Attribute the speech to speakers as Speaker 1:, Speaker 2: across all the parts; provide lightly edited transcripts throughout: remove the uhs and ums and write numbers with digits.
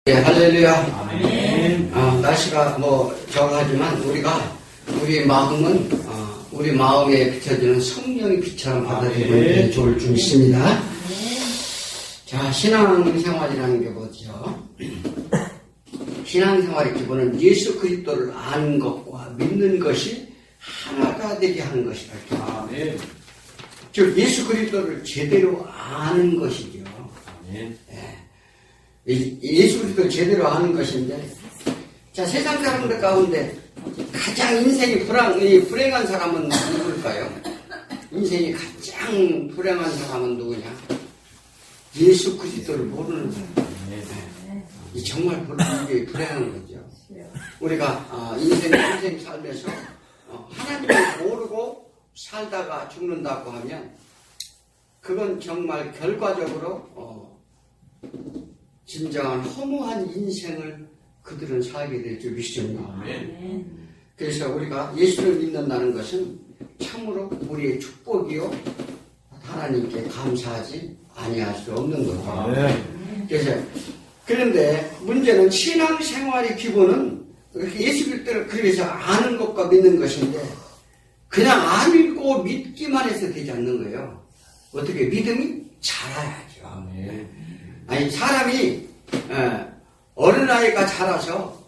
Speaker 1: 예, 할렐루야.
Speaker 2: 아멘.
Speaker 1: 날씨가 저하지만 우리 마음은 우리 마음에 비춰지는 성령의 빛처럼 받아들이는 게 좋을 줄 믿습니다. 자, 신앙생활이라는 게 뭐죠? 신앙생활의 기본은 예수 그리스도를 아는 것과 믿는 것이 하나가 되게 하는 것이다.
Speaker 2: 아멘.
Speaker 1: 즉 예수 그리스도를 제대로 아는 것이죠.
Speaker 2: 아멘.
Speaker 1: 예수 그리스도를 제대로 아는 것인데, 자, 세상 사람들 가운데 가장 인생이 불행한 사람은 누굴까요? 인생이 가장 불행한 사람은 누구냐? 예수 그리스도를 모르는 사람. 이 정말 이게 불행한 거죠. 우리가 인생 살면서 하나님을 모르고 살다가 죽는다고 하면 그건 정말 결과적으로 진정한 허무한 인생을 그들은 살게 될 줄 믿습니다. 그래서 우리가 예수를 믿는다는 것은 참으로 우리의 축복이요 하나님께 감사하지 아니할 수 없는 거죠. 그래서 그런데 문제는 신앙생활의 기본은 예수 그리스도를 그래서 아는 것과 믿는 것인데 그냥 알고 믿기만 해서 되지 않는 거예요. 어떻게 믿음이 자라야죠. 아니 사람이 어린아이가 자라서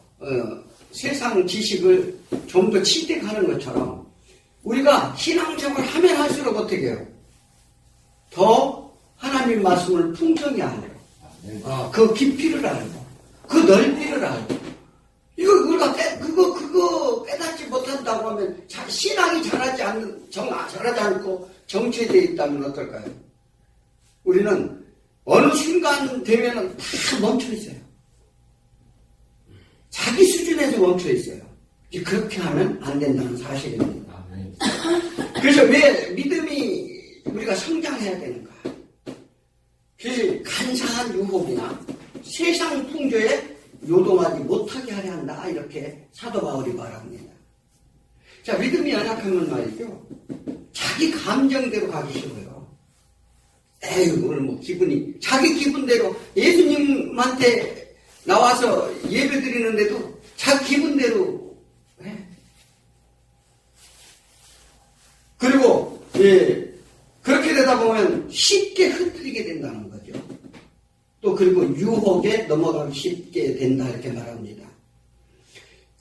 Speaker 1: 세상 지식을 좀 더 취득하는 것처럼 우리가 신앙생활을 하면 할수록 어떻게 해요? 더 하나님 말씀을 풍성히 알고 그 깊이를 알고 그 넓이를 알고 우리가 그거 깨닫지 못한다고 하면 신앙이 자라지 않고 정체되어 있다면 어떨까요? 우리는 어느 순간 되면은 다 멈춰 있어요. 자기 수준에서 멈춰 있어요. 그렇게 하면 안 된다는 사실입니다. 그래서 왜 믿음이 우리가 성장해야 되는가? 그래서 간사한 유혹이나 세상 풍조에 요동하지 못하게 하려 한다. 이렇게 사도 바울이 말합니다. 자, 믿음이 연약하면 말이죠. 자기 감정대로 가기 싫어요. 오늘 자기 기분대로 예수님한테 나와서 예배 드리는데도 자기 기분대로 해. 그리고 그렇게 되다 보면 쉽게 흐트리게 된다는 거죠. 또 그리고 유혹에 넘어가기 쉽게 된다 이렇게 말합니다.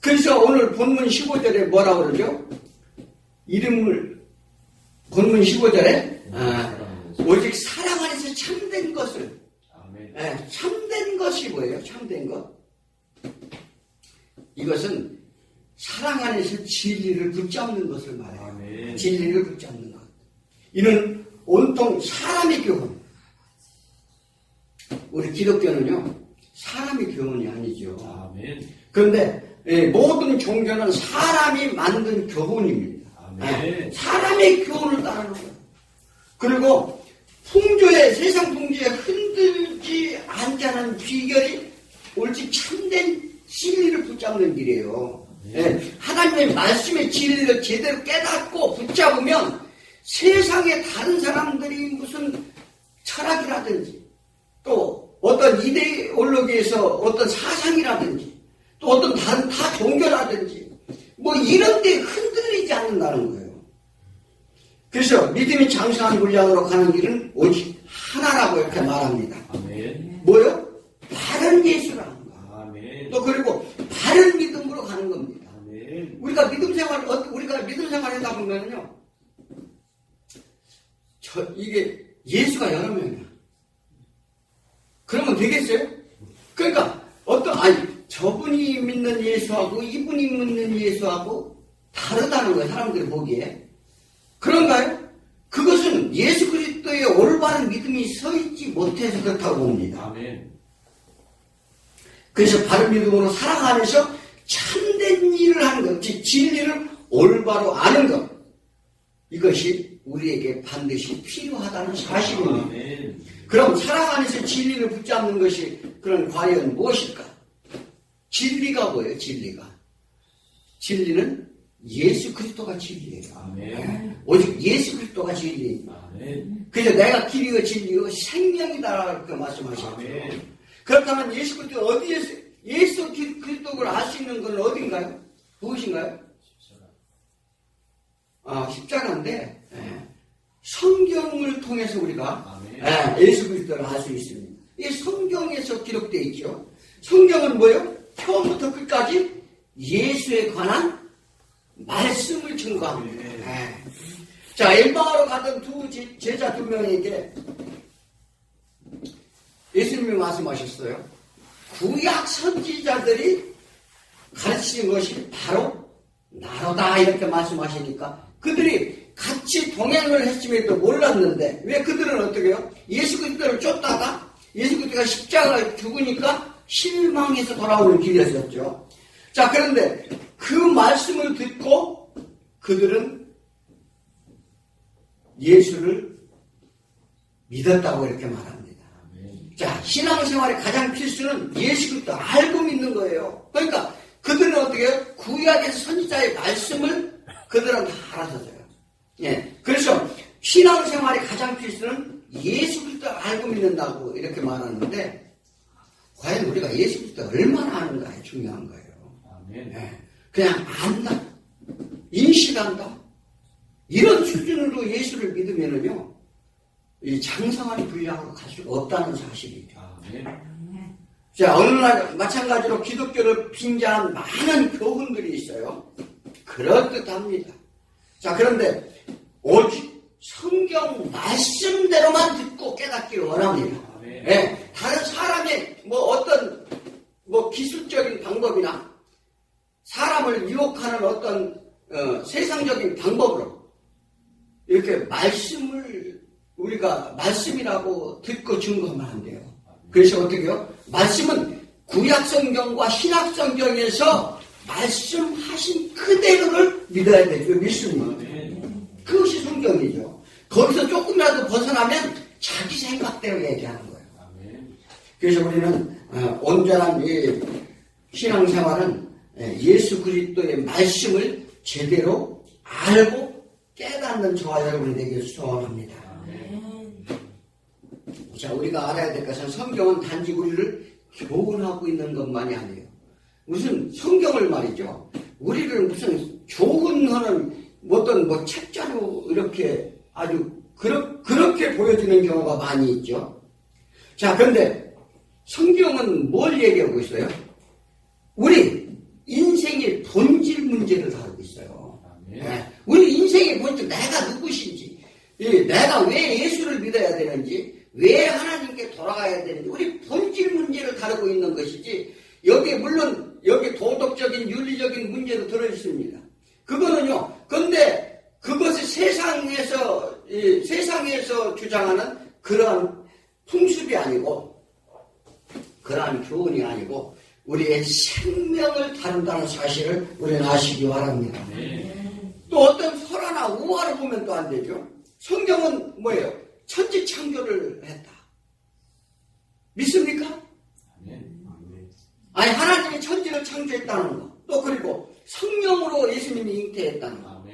Speaker 1: 그래서 오늘 본문 15절에 뭐라고 그러죠? 본문 15절에 오직 사랑 안에서 참된 것을 참된 것이 뭐예요? 참된 것 이것은 사랑 안에서 진리를 붙잡는 것을 말해요. 진리를 붙잡는 것 이는 온통 사람의 교훈. 우리 기독교는요 사람의 교훈이 아니죠. 그런데 모든 종교는 사람이 만든 교훈입니다. 사람의 교훈을 따르는 거예요. 그리고 세상 풍조에 흔들지 않자는 비결이 옳지 참된 진리를 붙잡는 길이에요. 하나님의 말씀의 진리를 제대로 깨닫고 붙잡으면 세상의 다른 사람들이 무슨 철학이라든지 또 어떤 이데올로기에서 어떤 사상이라든지 또 어떤 다른 타 종교라든지 이런 데 흔들리지 않는다는 거예요. 그래서 믿음이 장성한 분량으로 가는 길은 오직 하나라고 이렇게 말합니다. 뭐요? 바른 예수라는 거. 또 그리고 바른 믿음으로 가는 겁니다. 우리가 믿음 생활 하다 보면요, 이게 예수가 여러 명이야. 그러면 되겠어요? 그러니까 저분이 믿는 예수하고 이분이 믿는 예수하고 다르다는 거예요. 사람들이 보기에. 그런가요? 그것은 예수 그리스도의 올바른 믿음이 서 있지 못해서 그렇다고 봅니다. 그래서 바른 믿음으로 사랑 안에서 참된 일을 하는 것, 즉 진리를 올바로 아는 것, 이것이 우리에게 반드시 필요하다는 사실입니다. 그럼 사랑 안에서 진리를 붙잡는 것이 그럼 과연 무엇일까? 진리가 뭐예요? 진리는 예수 그리스도가 진리예요. 오직 예수 그리스도가 진리입니다. 그래서 내가 길이요 진리요 생명이다라고 말씀하셨죠. 그렇다면 예수 그리스도 어디에서 예수 그리스도를 알 수 있는 건 어딘가요? 무엇인가요? 십자가인데 성경을 통해서 우리가 예수 그리스도를 알 수 있습니다. 이 성경에서 기록되어 있죠. 성경은 뭐예요? 처음부터 끝까지 예수에 관한 말씀을 증거합니다. 자, 엘마하러 가던 제자 두 명에게 예수님이 말씀하셨어요. 구약 선지자들이 가르치는 것이 바로 나로다 이렇게 말씀하시니까 그들이 같이 동행을 했음에도 몰랐는데 왜 그들은 어떻게 해요? 예수 그리스도를 쫓다가 예수 그리스도가 십자가에 죽으니까 실망해서 돌아오는 길이었죠. 자, 그런데 그 말씀을 듣고 그들은 예수를 믿었다고 이렇게 말합니다. 자, 신앙생활의 가장 필수는 예수 그리스도 알고 믿는 거예요. 그러니까 그들은 어떻게 해요? 구약에서 선지자의 말씀을 그들은 다 알아서져요. 예. 그래서 신앙생활의 가장 필수는 예수 그리스도를 알고 믿는다고 이렇게 말하는데 과연 우리가 예수 그리스도를 얼마나 아는가에 중요한 거예요. 예. 그냥 안다, 인식한다 이런 수준으로 예수를 믿으면은요 이 장성한 분량으로 갈 수가 없다는 사실이죠. 자, 어느 날 마찬가지로 기독교를 빙자한 많은 교훈들이 있어요. 그럴듯합니다. 자, 그런데 오직 성경 말씀대로만 듣고 깨닫기를 원합니다. 예, 다른 사람의 어떤 기술적인 방법이나 사람을 유혹하는 어떤 세상적인 방법으로 이렇게 말씀을 우리가 말씀이라고 듣고 증거하면 안 돼요. 그래서 어떻게 해요? 말씀은 구약성경과 신약성경에서 말씀하신 그대로를 믿어야 되죠. 믿습니다. 그것이 성경이죠. 거기서 조금이라도 벗어나면 자기 생각대로 얘기하는 거예요. 그래서 우리는 온전한 이 신앙생활은 예수 그리스도의 말씀을 제대로 알고 깨닫는 저와 여러분이 되길 소원합니다. 자, 우리가 알아야 될 것은 성경은 단지 우리를 교훈하고 있는 것만이 아니에요. 무슨 성경을 말이죠. 우리를 무슨 교훈하는 어떤 책자로 이렇게 아주 그렇게 보여주는 경우가 많이 있죠. 자, 그런데 성경은 뭘 얘기하고 있어요? 우리 인생의 본질 문제를 다루고 있어요. 네. 우리 인생의 본질, 내가 누구신지, 내가 왜 예수를 믿어야 되는지, 왜 하나님께 돌아가야 되는지, 우리 본질 문제를 다루고 있는 것이지, 물론 여기 도덕적인, 윤리적인 문제도 들어있습니다. 그거는요, 근데 그것이 세상에서 주장하는 그러한 풍습이 아니고, 그러한 교훈이 아니고, 우리의 생명을 다룬다는 사실을 우리는 아시기 바랍니다. 또 어떤 설화나 우화를 보면 또 안 되죠. 성경은 뭐예요? 천지 창조를 했다. 믿습니까? 아니, 하나님이 천지를 창조했다는 거. 또 그리고 성령으로 예수님이 잉태했다는 거.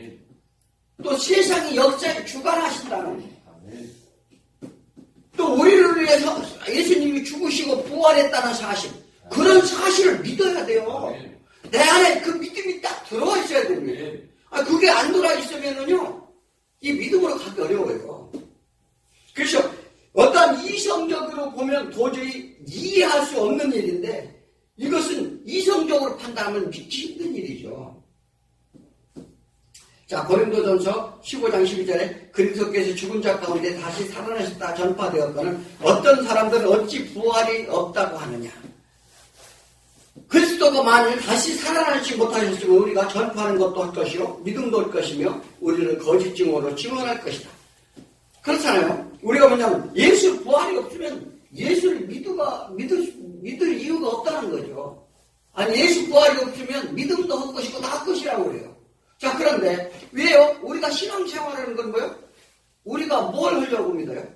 Speaker 1: 또 세상이 역사에 주관하신다는 거. 또 우리를 위해서 예수님이 죽으시고 부활했다는 사실. 그런 사실을 믿어야 돼요. 내 안에 그 믿음이 딱 들어와 있어야 됩니다. 그게 안 들어와 있으면은요, 이 믿음으로 가기 어려워요. 그래서 어떤 이성적으로 보면 도저히 이해할 수 없는 일인데 이것은 이성적으로 판단하면 믿기 힘든 일이죠. 자, 고린도전서 15장 12절에 그리스도께서 죽은 자 가운데 다시 살아나셨다 전파되었거는 어떤 사람들은 어찌 부활이 없다고 하느냐. 그리스도가 만일 다시 살아나지 못하셨으면 우리가 전파하는 것도 할 것이요 믿음도 할 것이며 우리를 거짓 증언으로 증언할 것이다. 그렇잖아요. 우리가 뭐냐면 예수 부활이 없으면 예수를 믿을 이유가 없다는 거죠. 아니, 예수 부활이 없으면 믿음도 할 것이고 다 할 것이라고 그래요. 자, 그런데 왜요? 우리가 신앙생활하는 건 뭐예요? 우리가 뭘 하려고 믿어요?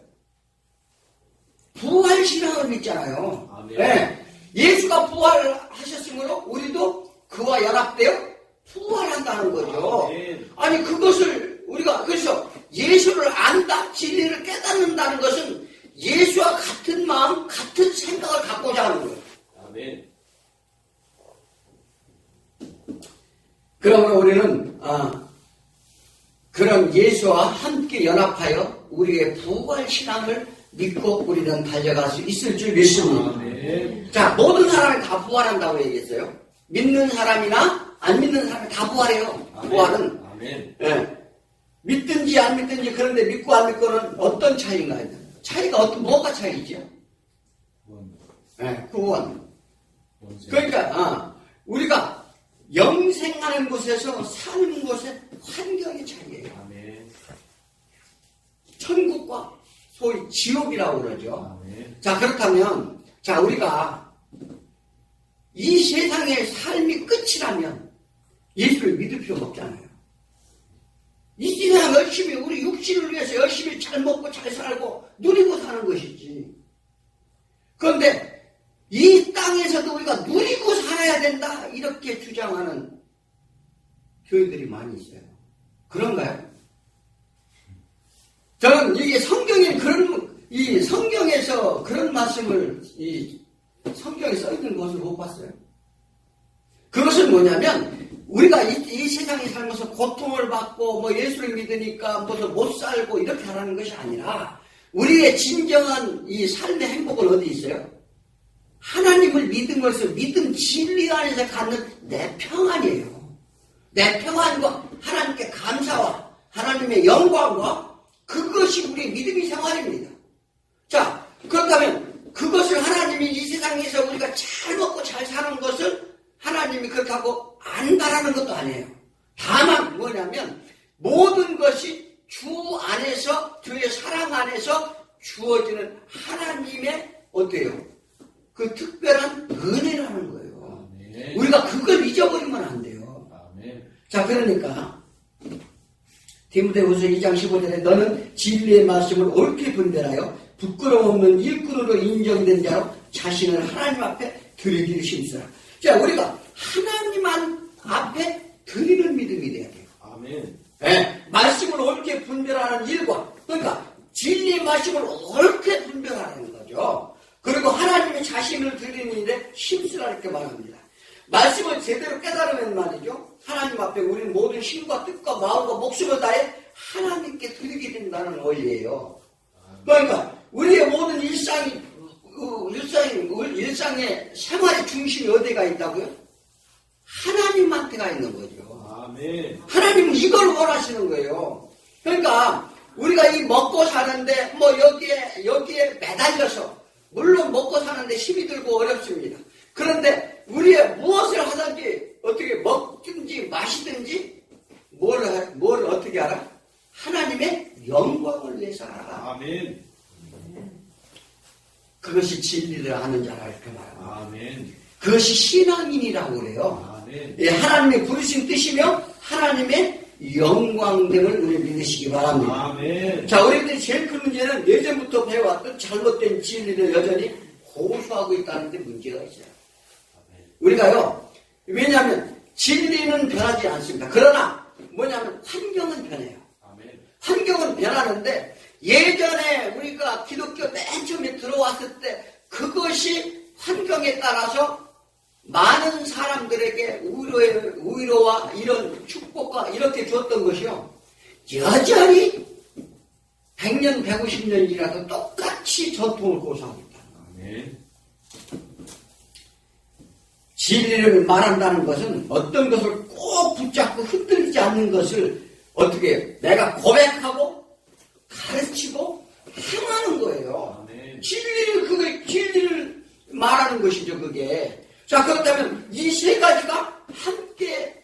Speaker 1: 부활 신앙을 믿잖아요. 네. 예수가 부활하셨으므로 우리도 그와 연합되어 부활한다는 거죠. 아니, 그것을 우리가 그래서 예수를 안다, 진리를 깨닫는다는 것은 예수와 같은 마음, 같은 생각을 갖고자 하는 거예요.
Speaker 2: 아멘.
Speaker 1: 그러므로 우리는 그런 예수와 함께 연합하여 우리의 부활 신앙을 믿고 우리는 달려갈 수 있을 줄 믿습니다.
Speaker 2: 아멘.
Speaker 1: 자, 모든 사람이 다 부활한다고 얘기했어요. 믿는 사람이나 안 믿는 사람이 다 부활해요.
Speaker 2: 아멘.
Speaker 1: 부활은.
Speaker 2: 아멘.
Speaker 1: 예. 믿든지 안 믿든지, 그런데 믿고 안 믿고는 어떤 차이인가요? 차이가 뭐가 차이죠? 예, 구원. 그러니까 우리가 영생하는 곳에서 사는 곳의 환경의 차이예요.
Speaker 2: 아멘.
Speaker 1: 천국과 소위 지옥이라고 그러죠.
Speaker 2: 아멘.
Speaker 1: 자, 그렇다면 우리가 이 세상의 삶이 끝이라면 예수를 믿을 필요가 없잖아요. 이 세상 열심히 우리 육신을 위해서 열심히 잘 먹고 잘 살고 누리고 사는 것이지. 그런데 이 땅에서도 우리가 누리고 살아야 된다 이렇게 주장하는 교회들이 많이 있어요. 그런가요? 저는 이게 성경에서 그런 말씀을 성경에 써 있는 것을 못 봤어요. 그것은 뭐냐면 우리가 이 세상에 살면서 고통을 받고 예수를 믿으니까 못 살고 이렇게 하라는 것이 아니라 우리의 진정한 이 삶의 행복은 어디 있어요? 하나님을 믿음으로써 믿음 진리 안에서 갖는 내 평안이에요. 내 평안과 하나님께 감사와 하나님의 영광과 그것이 우리의 믿음의 생활입니다. 자, 그렇다면 그것을 하나님이 이 세상에서 우리가 잘 먹고 잘 사는 것을 하나님이 그렇다고 안다라는 것도 아니에요. 다만 뭐냐면 모든 것이 주 안에서, 주의 사랑 안에서 주어지는 하나님의 어때요? 그 특별한 은혜라는 거예요.
Speaker 2: 아멘.
Speaker 1: 우리가 그걸 잊어버리면 안 돼요.
Speaker 2: 아멘.
Speaker 1: 자, 그러니까 디모데후서 2장 15절에 너는 진리의 말씀을 옳게 분별하여 부끄러움 없는 일꾼으로 인정된 자로 자신을 하나님 앞에 드리기를 힘쓰라. 자, 우리가 하나님 앞에 드리는 믿음이 돼야 돼요.
Speaker 2: 아멘.
Speaker 1: 네, 말씀을 옳게 분별하는 일과, 그러니까 진리의 말씀을 옳게 분별하는 거죠. 그리고 하나님의 자신을 드리는 일에 힘쓰라 이렇게 말합니다. 말씀을 제대로 깨달으면 말이죠. 하나님 앞에 우리는 모든 힘과 뜻과 마음과 목숨을 다해 하나님께 드리게 된다는 원리예요. 그러니까 우리의 모든 일상의 생활의 중심이 어디가 있다고요? 하나님한테가 있는 거죠.
Speaker 2: 아멘.
Speaker 1: 하나님은 이걸 원하시는 거예요. 그러니까 우리가 이 먹고 사는데 여기에 매달려서 물론 먹고 사는데 힘이 들고 어렵습니다. 그런데 우리의 무엇을 하든지 어떻게 먹든지 마시든지 뭘 어떻게 알아? 하나님의 영광을 위해서 알아.
Speaker 2: 아멘.
Speaker 1: 그것이 진리를 아는 자라 이렇게 말합니다.
Speaker 2: 아멘.
Speaker 1: 그것이 신앙인이라고 그래요.
Speaker 2: 아멘.
Speaker 1: 예, 하나님의 부르신 뜻이며 하나님의 영광됨을 우리 믿으시기 바랍니다.
Speaker 2: 아멘.
Speaker 1: 자, 우리들이 제일 큰 문제는 예전부터 배워왔던 잘못된 진리를 여전히 고수하고 있다는 데 문제가 있어요. 우리가요, 왜냐하면 진리는 변하지 않습니다. 그러나 뭐냐면 환경은 변해요.
Speaker 2: 아멘.
Speaker 1: 환경은 변하는데 예전에 우리가 기독교 맨 처음에 들어왔을 때 그것이 환경에 따라서 많은 사람들에게 위로와 이런 축복과 이렇게 줬던 것이요. 여전히 100년, 150년이라도 똑같이 전통을 고수하고 있다.
Speaker 2: 아멘.
Speaker 1: 진리를 말한다는 것은 어떤 것을 꼭 붙잡고 흔들리지 않는 것을 어떻게 내가 고백하고 가르치고 행하는 거예요.
Speaker 2: 아멘.
Speaker 1: 진리를 말하는 것이죠, 그게. 자, 그렇다면 이 세 가지가 함께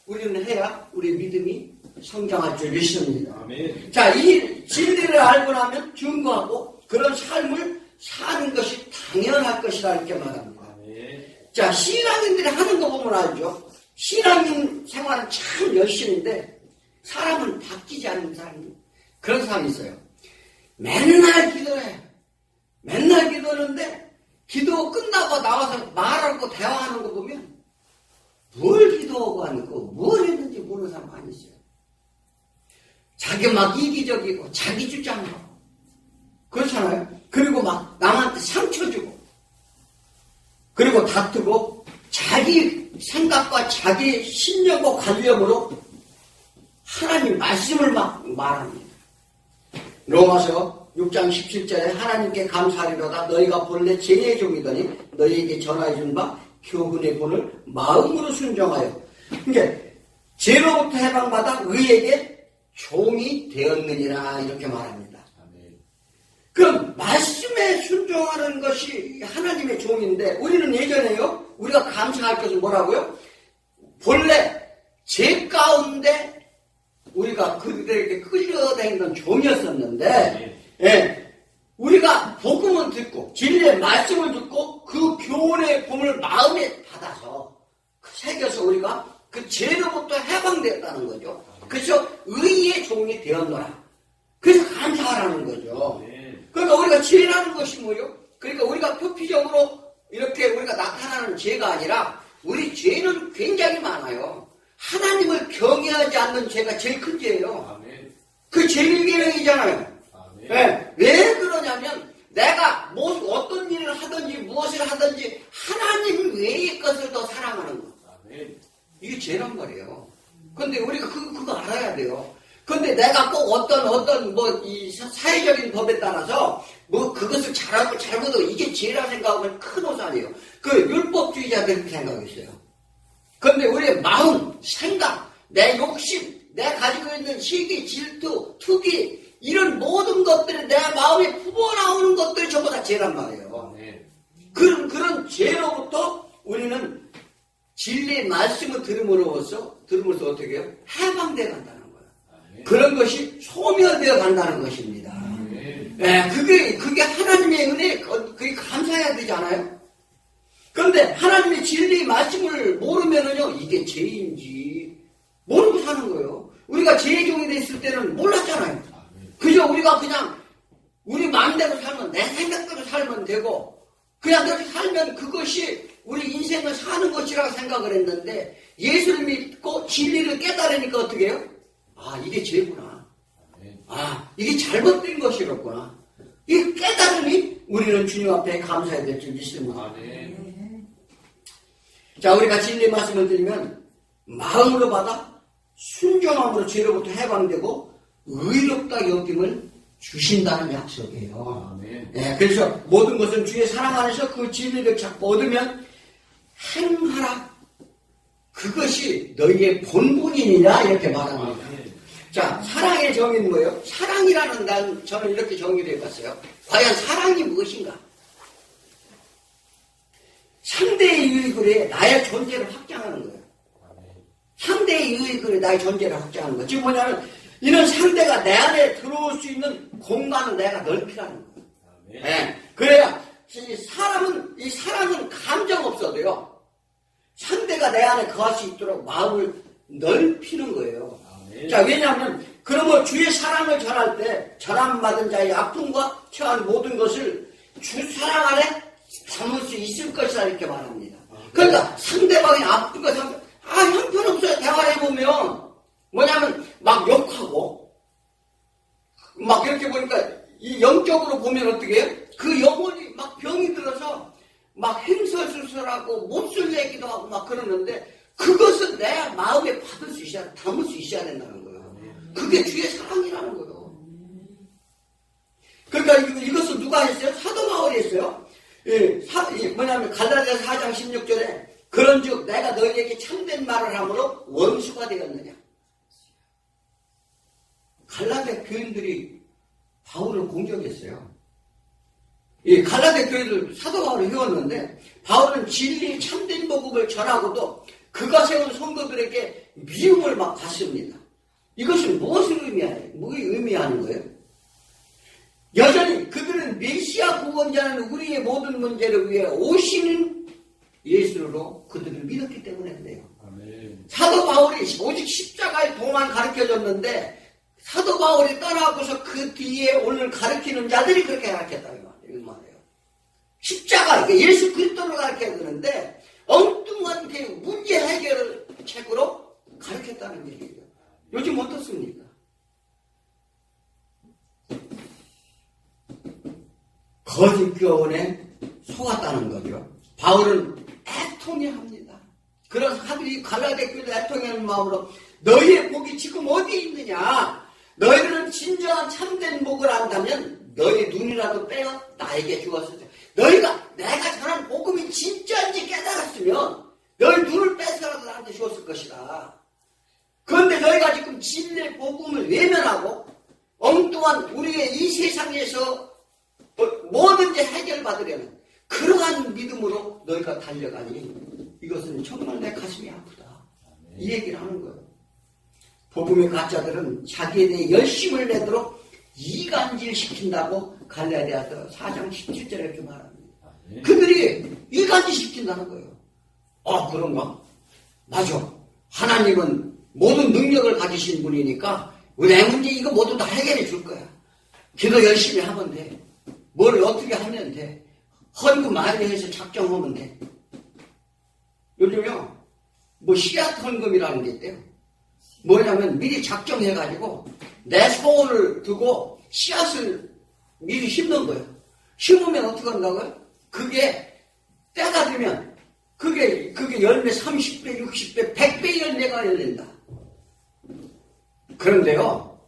Speaker 1: 우리는 해야 우리 믿음이 성장할 줄 믿습니다.
Speaker 2: 아멘.
Speaker 1: 자, 이 진리를 알고 나면 증거하고 그런 삶을 사는 것이 당연할 것이라 이렇게 말합니다.
Speaker 2: 아멘.
Speaker 1: 자, 신앙인들이 하는 거 보면 알죠. 신앙인 생활은 참 열심인데 사람은 바뀌지 않는 사람이 그런 사람이 있어요. 맨날 기도해. 맨날 기도하는데 기도 끝나고 나와서 말하고 대화하는 거 보면 뭘 기도하고 하고 뭘 했는지 모르는 사람 많이 있어요. 자기 막 이기적이고 자기 주장하고 그렇잖아요. 그리고 막 남한테 상처 주고, 그리고 다투고, 자기 생각과 자기 신념과 관념으로 하나님 말씀을 막 말합니다. 로마서 6장 17절에 하나님께 감사하리로다 너희가 본래 죄의 종이더니 너희에게 전하여준 바 교훈의 본을 마음으로 순종하여, 그러니까 죄로부터 해방받아 의에게 종이 되었느니라 이렇게 말합니다. 그럼 말씀에 순종하는 것이 하나님의 종인데, 우리는 예전에요, 우리가 감사할 것은 뭐라고요? 본래 죄 가운데 우리가 그들에게 끌려다니던 종이었었는데, 예, 우리가 복음을 듣고 진리의 말씀을 듣고 그 교훈의 본을 마음에 받아서 새겨서 우리가 그 죄로부터 해방되었다는 거죠. 그래서 의의 종이 되었노라. 그래서 감사하라는 거죠. 그러니까 우리가 죄라는 것이 뭐요? 그러니까 우리가 표피적으로 이렇게 우리가 나타나는 죄가 아니라 우리 죄는 굉장히 많아요. 하나님을 경외하지 않는 죄가 제일 큰 죄예요. 그 죄일계명이잖아요. 네. 왜 그러냐면 내가 어떤 일을 하든지 무엇을 하든지 하나님 외의 것을 더 사랑하는 것. 이게 죄란 말이에요. 근데 우리가 그거 알아야 돼요. 근데 내가 꼭 어떤 이 사회적인 법에 따라서 그것을 잘하고 잘못하고 이게 죄라 생각하면 큰 오산이에요. 그 율법주의자들 그렇게 생각했어요. 근데 우리의 마음, 생각, 내 욕심, 내가 가지고 있는 시기, 질투, 투기, 이런 모든 것들이 내 마음에 부어나오는 것들이 전부 다 죄란 말이에요. 그런 죄로부터 우리는 진리의 말씀을 들음으로써 어떻게 해요? 해방되어 간다는 거예요. 그런 것이 소멸되어 간다는 것입니다. 네, 그게 하나님의 은혜, 그게 감사해야 되잖아요. 그런데 하나님의 진리의 말씀을 모르면은요, 이게 죄인지 모르고 사는 거예요. 우리가 죄의 종이 됐을 때는 몰랐잖아요. 그저 우리가 그냥 우리 마음대로 살면, 내 생각대로 살면 되고, 그냥 그렇게 살면 그것이 우리 인생을 사는 것이라고 생각을 했는데, 예수를 믿고 진리를 깨달으니까 어떻게 해요? 아, 이게 죄구나. 아, 이게 잘못된 것이었구나. 이 깨달으니 우리는 주님 앞에 감사해야 될 줄 믿습니다. 자, 우리가 진리 말씀을 드리면 마음으로 받아 순종함으로 죄로부터 해방되고 의롭다 여김을 주신다는 약속이에요. 네, 그래서 모든 것은 주의 사랑 안에서 그 진리를 잡고 얻으면 행하라. 그것이 너희의 본분이니라 이렇게 말합니다. 자, 사랑의 정의는 뭐예요? 사랑이라는 저는 이렇게 정의를 해봤어요. 과연 사랑이 무엇인가? 상대의 유익을 위해 나의 존재를 확장하는 거예요. 상대의 유익을 위해 나의 존재를 확장하는 거예요. 지금 뭐냐면 이런 상대가 내 안에 들어올 수 있는 공간을 내가 넓히라는 거예요. 네. 그래야 이 사랑은 감정 없어도요. 상대가 내 안에 거할 수 있도록 마음을 넓히는 거예요. 자, 왜냐하면 그러면 주의 사랑을 전할 때 전함받은 자의 아픔과 처한 모든 것을 주 사랑 안에 담을 수 있을 것이다 이렇게 말합니다. 그러니까 상대방이 아픈가 형편없어요. 대화를 해보면 뭐냐면 막 욕하고 막 이렇게 보니까 이 영적으로 보면 어떻게 해요? 그 영혼이 막 병이 들어서 막 행설수설하고 몹쓸 얘기도 하고 막 그러는데 그것은 내 마음에 받을 수 있어야, 담을 수 있어야 된다는 거예요. 그게 주의 사랑이라는 거예요. 그러니까 이것은 누가 했어요? 사도 바울이 했어요. 뭐냐면 갈라디아서 4장 16절에 그런즉 내가 너희에게 참된 말을 함으로 원수가 되었느냐. 갈라디아 교인들이 바울을 공격했어요. 이 갈라디아 교인들 사도 바울을 해왔는데 바울은 진리 참된 복음을 전하고도 그가 세운 성도들에게 미움을 막 받습니다. 이것은 무엇을 의미하는 거예요? 여전히 그들은 메시아 구원자는 우리의 모든 문제를 위해 오시는 예수로 그들을 믿었기 때문에 그래요. 사도 바울이 오직 십자가의 도만 가르쳐줬는데 사도 바울이 떠나고서 그 뒤에 오늘 가르치는 자들이 그렇게 가르쳤다는 말이에요. 십자가, 예수 그리스도를 가르쳐야 되는데 엉뚱한 그 문제 해결 책으로 가르쳤다는 얘기예요. 요즘 어떻습니까? 거짓 교훈에 속았다는 거죠. 바울은 애통해합니다. 그런 사들이 갈라디아 교회를 애통하는 마음으로 너희의 복이 지금 어디 있느냐? 너희들은 진정한 참된 복을 안다면 너희 눈이라도 빼어 나에게 주었으며 너희가 내가 전한 복음이 진짜인지 깨달았으면 너희 눈을 빼서라도 나한테 주었을 것이다. 그런데 너희가 지금 진리의 복음을 외면하고 엉뚱한 우리의 이 세상에서 뭐든지 해결받으려는 그러한 믿음으로 너희가 달려가니 이것은 정말 내 가슴이 아프다. 이 얘기를 하는 거예요. 복음의 가짜들은 자기에 대해 열심을 내도록 이간질 시킨다고 갈라디아서 4장 17절에 이렇게 말합니다. 그들이 이간질 시킨다는 거예요. 아, 그런가? 맞아. 하나님은 모든 능력을 가지신 분이니까 내 문제 이거 모두 다 해결해 줄 거야. 기도 열심히 하면 돼. 뭘 어떻게 하면 돼. 헌금 많이 해서 작정하면 돼. 요즘요, 씨앗 헌금이라는 게 있대요. 뭐냐면 미리 작정해가지고 내 소원을 두고 씨앗을 미리 심는 거예요. 심으면 어떻게 한다고요? 그게 때가 되면 그게 열매 30배, 60배, 100배 열매가 열린다. 그런데요,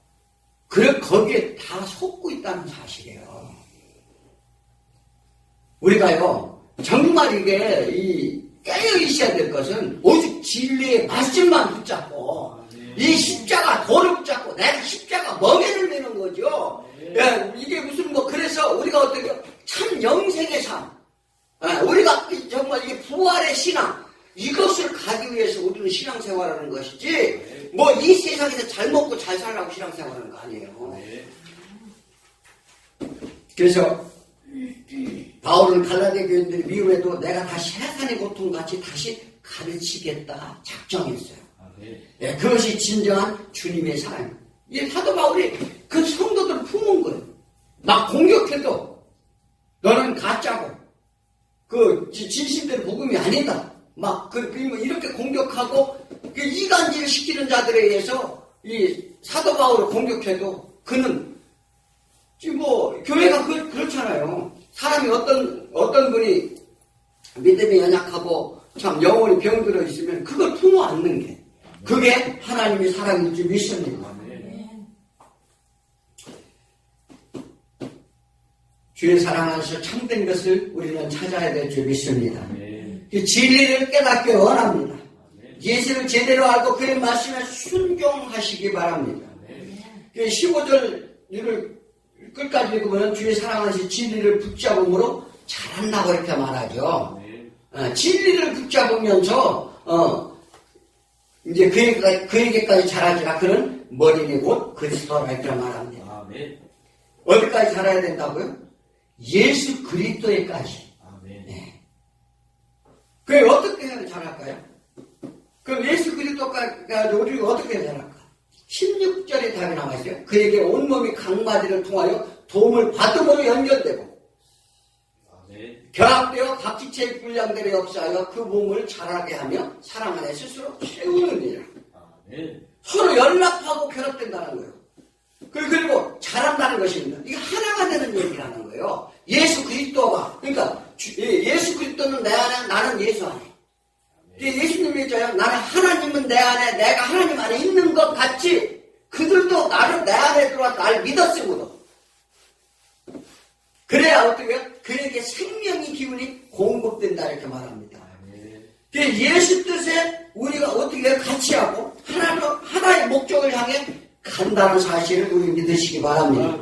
Speaker 1: 거기에 다 속고 있다는 사실이에요. 우리가요, 정말 이게 깨어 있어야 될 것은 오직 진리의 말씀만 붙잡고 이 십자가 도를 붙잡고 내가 십자가 멍에를 매는 거죠. 예, 이게 무슨 그래서 우리가 어떻게 참 영생의 삶, 우리가 정말 이게 부활의 신앙 이것을 가기 위해서 우리는 신앙생활하는 것이지 이 세상에서 잘 먹고 잘 살라고 신앙생활하는 거 아니에요. 그래서 바울은 갈라디아 교인들이 미움해도 내가 다시 세상의 고통같이 다시 가르치겠다 작정했어요. 예, 그것이 진정한 주님의 사랑. 이 사도 바울이 그 성도들을 품은 거예요. 막 공격해도 너는 가짜고 진심대로 복음이 아니다. 막 이렇게 공격하고 이간질을 시키는 자들에 의해서 이 사도 바울을 공격해도 그는 지금 교회가 그렇잖아요. 사람이 어떤 분이 믿음이 연약하고 참 영혼이 병들어 있으면 그걸 품어 안는 게 그게 하나님이 살아있지 미션입니다. 주의 사랑 안에서 참된 것을 우리는 찾아야 될 줄 믿습니다. 진리를 깨닫기 원합니다. 예수를 제대로 알고 그의 말씀에 순종하시기 바랍니다. 15절을 끝까지 읽으면 주의 사랑 안에서 진리를 붙잡음으로 잘한다고 이렇게 말하죠. 진리를 붙잡으면서 이제 그에게까지 자라지라 그는 머리니 곧 그리스도라 이렇게 말합니다. 어디까지 자라야 된다고요? 예수 그리스도에까지. 네. 그게 어떻게 해야 자랄까요? 그럼 예수 그리스도까지 우리가 어떻게 자랄까? 16절에 답이 나와있어요. 그에게 온몸이 강마디를 통하여 도움을 받음으로 연결되고 결합되어 각지체의 분량들에 역사하여 그 몸을 자라게 하며 사랑 안에 스스로 채우는 일이라. 서로 연락하고 결합된다는 거예요. 그리고 자란다는 것입니다. 이게 하나가 되는 얘기라는 거예요. 예수 그리스도가 그러니까 예수 그리스도는 내 안에 나는 예수 안에 예수님이 있잖아요. 나는 하나님은 내 안에 내가 하나님 안에 있는 것 같이 그들도 나를 내 안에 들어와 날 믿었으므로 그래야 어떻게 해요? 그에게 생명의 기운이 공급된다 이렇게 말합니다. 예수 뜻에 우리가 어떻게 같이 하고 하나의 목적을 향해 간다는 사실을 우리 믿으시기 바랍니다.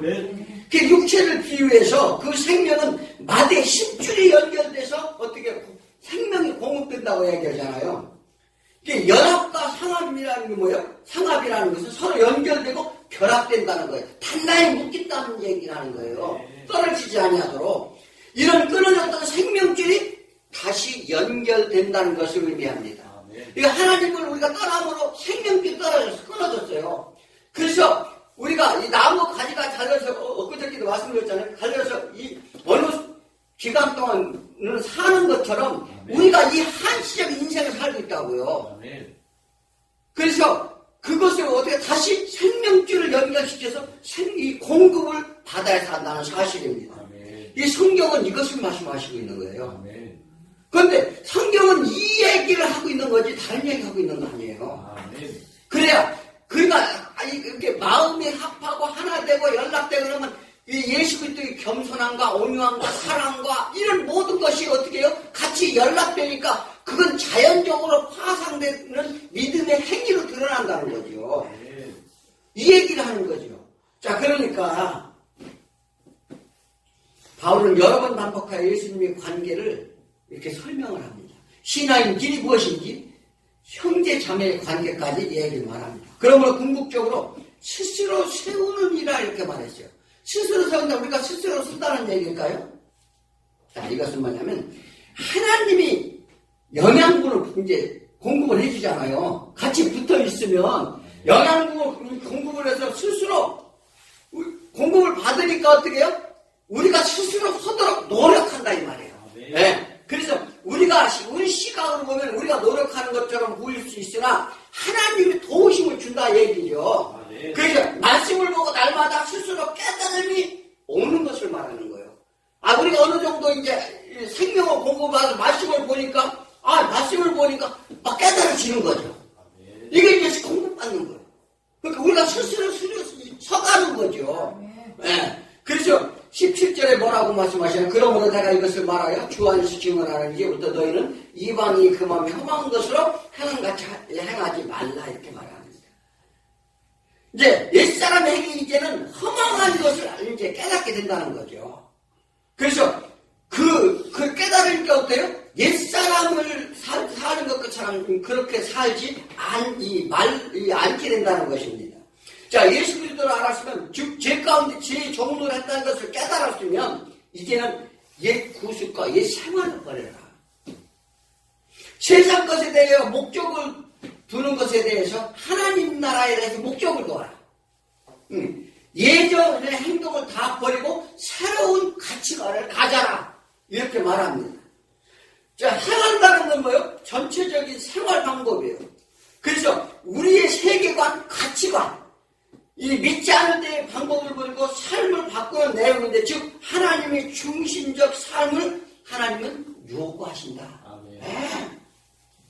Speaker 1: 그 육체를 비유해서 그 생명은 마대 힘줄이 연결돼서 어떻게 생명이 공급된다고 얘기하잖아요. 연합과 상합이라는 게 뭐예요? 상합이라는 것은 서로 연결되고 결합된다는 거예요. 단단히 묶인다는 얘기라는 거예요. 떨어지지 아니하도록 이런 끊어졌던 생명줄이 다시 연결된다는 것을 의미합니다. 하나님을 우리가 떠남으로 생명줄이 끊어졌어요. 그래서 우리가 이 나무 가지가 잘려서 엊그저께도 말씀드렸잖아요. 갈려서 이 어느 기간 동안은 사는 것처럼 우리가 이 한시적 인생을 살고 있다고요. 그래서 그것을 어떻게 다시 생명줄을 연결시켜서 이 공급을 받아야 한다는 사실입니다. 이 성경은 이것을 말씀하시고 있는 거예요.
Speaker 2: 아멘.
Speaker 1: 그런데 성경은 이 얘기를 하고 있는 거지 다른 얘기 하고 있는 거 아니에요.
Speaker 2: 아멘.
Speaker 1: 그래야 그러니까 이렇게 마음이 합하고 하나 되고 연락되고 그러면 이 예수 그리스도의 겸손함과 온유함과 사랑과 이런 모든 것이 어떻게 해요? 같이 연락되니까 그건 자연적으로 파상되는 믿음의 행위로 드러난다는 거죠.
Speaker 2: 아멘.
Speaker 1: 이 얘기를 하는 거죠. 자, 그러니까 바울은 여러 번 반복하여 예수님의 관계를 이렇게 설명을 합니다. 신하인 길이 무엇인지 형제 자매의 관계까지 얘기를 말합니다. 그러므로 궁극적으로 스스로 세우는 이라 이렇게 말했어요. 스스로 세운다, 우리가 스스로 쓴다는 얘기일까요? 자, 이것은 뭐냐면 하나님이 영양분을 이제 공급을 해주잖아요. 같이 붙어 있으면 영양분을 공급을 해서 스스로 공급을 받으니까 어떻게 해요? 우리가 스스로 서도록 노력한다 이 말이에요. 네. 그래서 우리가 우리 시각으로 보면 우리가 노력하는 것처럼 보일 수 있으나 하나님이 도우심을 준다 얘기죠. 그래서 말씀을 보고 날마다 스스로 깨달음이 오는 것을 말하는 거예요. 우리가 어느 정도 이제 생명을 공부받아서 말씀을 보니까 말씀을 보니까 막 깨달아지는 거죠. 이게 이제 공부받는 거예요. 그러니까 우리가 스스로 서가는 거죠. 네. 그래서 17절에 뭐라고 말씀하시나요? 그러므로 내가 이것을 말하여 주 안에서 증언하는 이제부터 너희는 이방인이 그 마음에 험한 것으로 행하지 말라 이렇게 말합니다. 이제 옛사람의 행위 이제는 허망한 것을 이제 깨닫게 된다는 거죠. 그래서 그 깨달으니까 어때요? 옛사람을 사는 것처럼 그렇게 살지 않게 된다는 것입니다. 자, 예수 그리스도를 알았으면, 즉, 죄 가운데 죄의 종로를 했다는 것을 깨달았으면, 이제는 옛 구습과 옛 생활을 버려라. 세상 것에 대해 목적을 두는 것에 대해서 하나님 나라에 대해서 목적을 둬라. 예전의 행동을 다 버리고 새로운 가치관을 가져라. 이렇게 말합니다. 자, 행한다는 건 뭐예요? 전체적인 생활 방법이에요. 그래서 우리의 세계관, 가치관, 이 믿지 않을 때의 방법을 버리고 삶을 바꾸는 내용인데, 즉 하나님의 중심적 삶을 하나님은 요구하신다.
Speaker 2: 아멘.
Speaker 1: 네.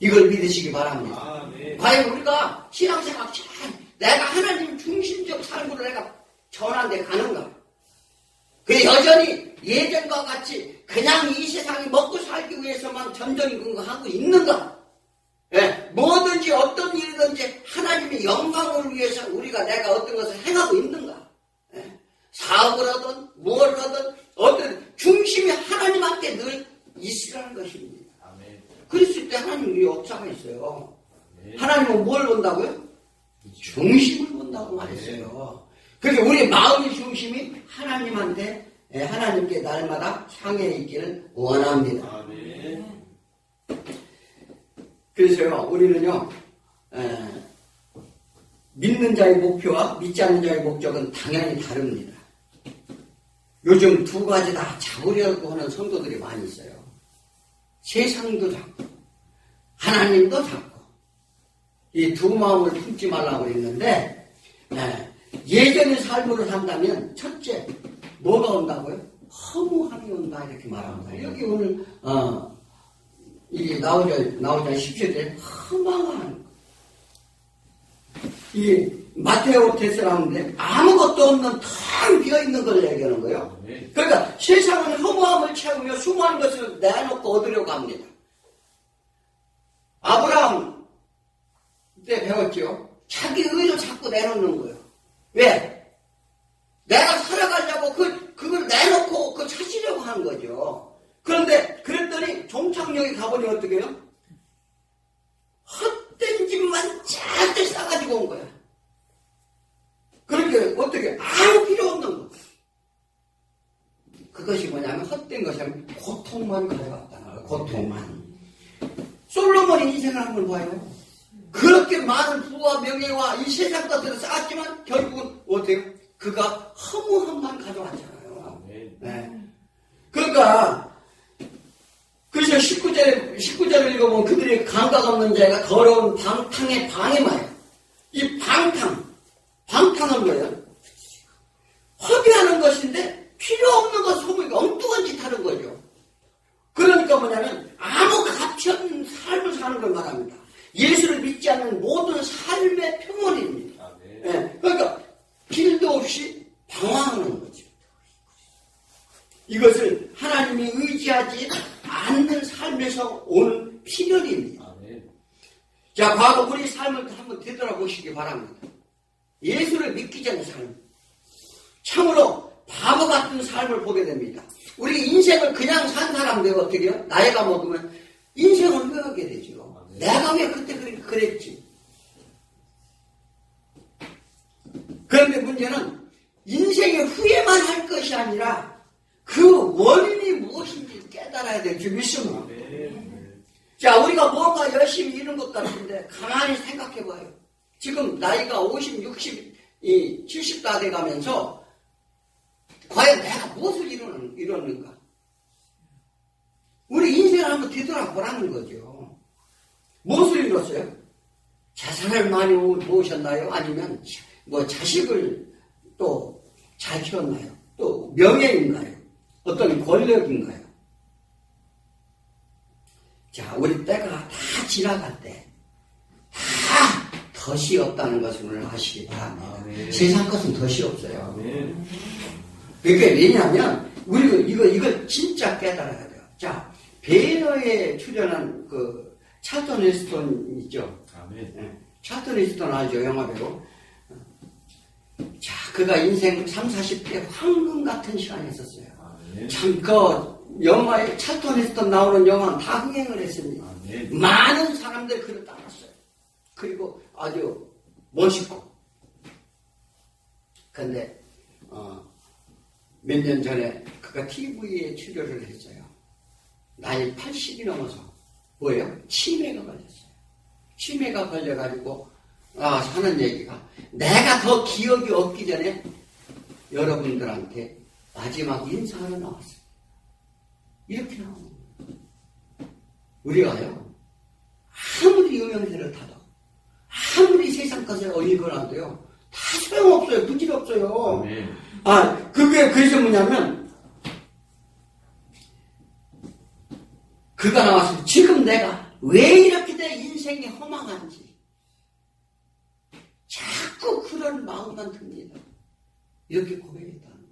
Speaker 1: 이걸 믿으시기 바랍니다.
Speaker 2: 아멘.
Speaker 1: 과연 우리가 신앙생활 내가 하나님 중심적 삶으로 내가 전환돼 가는가? 그 여전히 예전과 같이 그냥 이 세상이 먹고 살기 위해서만 전전긍긍하고 있는가? 예, 뭐든지 어떤 일이든지 하나님의 영광을 위해서 내가 어떤 것을 행하고 있는가? 예, 사업을 하든 뭘 하든 어떤 중심이 하나님 앞에 늘 있으라는 것입니다.
Speaker 2: 아멘.
Speaker 1: 그랬을 때 하나님 우리 역사가 있어요.
Speaker 2: 아멘.
Speaker 1: 하나님은 뭘 본다고요? 중심을 본다고 말했어요. 그러니까 우리 마음의 중심이 하나님한테 하나님께 날마다 향해 있기를 원합니다.
Speaker 2: 아멘.
Speaker 1: 그래서요, 우리는요, 믿는 자의 목표와 믿지 않는 자의 목적은 당연히 다릅니다. 요즘 두 가지 다 잡으려고 하는 성도들이 많이 있어요. 세상도 잡고, 하나님도 잡고, 이 두 마음을 품지 말라고 그랬는데, 예전의 삶으로 산다면, 첫째, 뭐가 온다고요? 허무함이 온다, 이렇게 말합니다. 여기 오늘, 이게 나오자 17절에 허망한 이 마테오 테스라는데 아무것도 없는 텅 비어있는 걸 얘기하는 거예요. 그러니까 세상은 허무함을 채우며 수많은 것을 내놓고 얻으려고 합니다. 아브라함 때 배웠죠. 자기 의를 자꾸 내놓는 거예요. 왜? 내가 살아가려고 그걸 내놓고 그걸 찾으려고 하는 거죠. 그런데 그랬더니 종착역에 가보니 어떻게 해요? 헛된 집만 쫙 싸가지고 온 거야. 그러니까 어떻게 아무 필요 없는 거. 그것이 뭐냐면 헛된 것이 아니라 고통만 가져갔다는 거예요. 고통만. 솔로몬이 인생을 한번 봐요. 그렇게 많은 부와 명예와 이 세상 것들을 쌓았지만 결국은 어때요? 그가 허무함만 가져왔잖아요. 네. 그러니까 그래서 19절을 읽어보면 그들이 감각 없는 자가 더러운 방탕에 방해마요. 이 방탕은 뭐예요? 허비하는 것인데 필요 없는 거 소문이가 엉뚱한 짓 하는 거죠. 그러니까 뭐냐면 아무 가치 없는 삶을 사는 걸 말합니다. 예수를 믿지 않는 모든 삶의 평원입니다. 예, 그러니까 길도 없이 방황하는 거죠. 이것을 하나님이 의지하지 않는 삶에서 오는 필연입니다. 자, 과거 우리 삶을 한번 되돌아보시기 바랍니다. 예수를 믿기 전의 삶, 참으로 바보 같은 삶을 보게 됩니다. 우리 인생을 그냥 산 사람들 어떻게 해요? 나이가 먹으면 인생을 후회하게 되죠. 내가 왜 그때 그랬지? 그런데 문제는 인생의 후회만 할 것이 아니라 그 원인이 무엇인지 깨달아야 될 줄 믿습니다. 자, 우리가 뭔가 열심히 이룬 것 같은데 가만히 생각해봐요. 지금 나이가 50, 60, 70 다 돼가면서 과연 내가 무엇을 이뤘는가? 우리 인생을 한번 뒤돌아보라는 거죠. 무엇을 이뤘어요? 재산을 많이 모으셨나요? 아니면 뭐 자식을 또 잘 키웠나요? 또 명예인가요? 어떤 권력인가요? 자, 우리 때가 다 지나갈 때 다 덫이 없다는 것을 오늘 아시기 바랍니다. 세상 것은 덫이 없어요. 그러니까 왜냐하면 우리가 이걸 진짜 깨달아야 돼요. 자, 배너에 출연한 그 찰턴 헤스턴 있죠? 네. 찰턴 헤스턴 알죠? 영화배우. 자, 그가 인생 30, 40대 황금 같은 시간이 있었어요. 참, 영화에 찰턴 헤스턴 나오는 영화는 다 흥행을 했습니다. 많은 사람들 그를 따랐어요. 그리고 아주 멋있고. 근데 몇 년 전에 그가 TV에 출연을 했어요. 나이 80이 넘어서 뭐예요? 치매가 걸렸어요. 치매가 걸려가지고 하는 얘기가 내가 더 기억이 없기 전에 여러분들한테 마지막 인사하러 나왔어요. 이렇게 나오는 거예요. 우리가요 아무리 유명세를 타도 아무리 세상 것을 어리거나도요 다 소용없어요. 부질없어요. 그게 그래서 뭐냐면 그가 나왔어요. 지금 내가 왜 이렇게 내 인생이 허망한지 자꾸 그런 마음만 듭니다. 이렇게 고백했다는 거예요.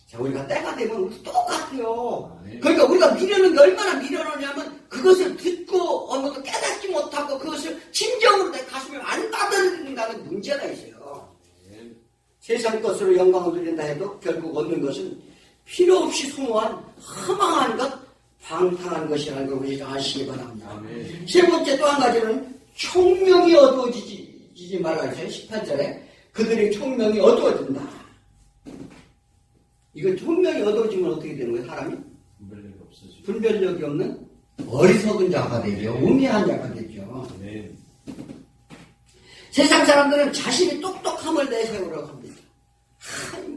Speaker 1: 자, 우리가 때가 되면 똑같아요. 그러니까 우리가 미련한 게 얼마나 미련하냐면 그것을 듣고 어느 깨닫지 못하고 그것을 진정으로 내 가슴에 안 받아들인다는 문제가 있어요. 세상 것으로 영광을 누린다 해도 결국 얻는 것은 필요 없이 소모한 허망한 것, 방탕한 것이라는 걸 우리가 아시기 바랍니다. 세 번째 또 한 가지는 총명이 어두워지지 말라 했어요. 18절에 그들의 총명이 어두워진다. 이건 총명이 어두워지면 어떻게 되는 거예요? 사람이?
Speaker 2: 분별력이 없어지죠.
Speaker 1: 분별력이 없는 어리석은 자가 되죠. 우매한 자가 되죠. 세상 사람들은 자신이 똑똑함을 내세우려고 합니다.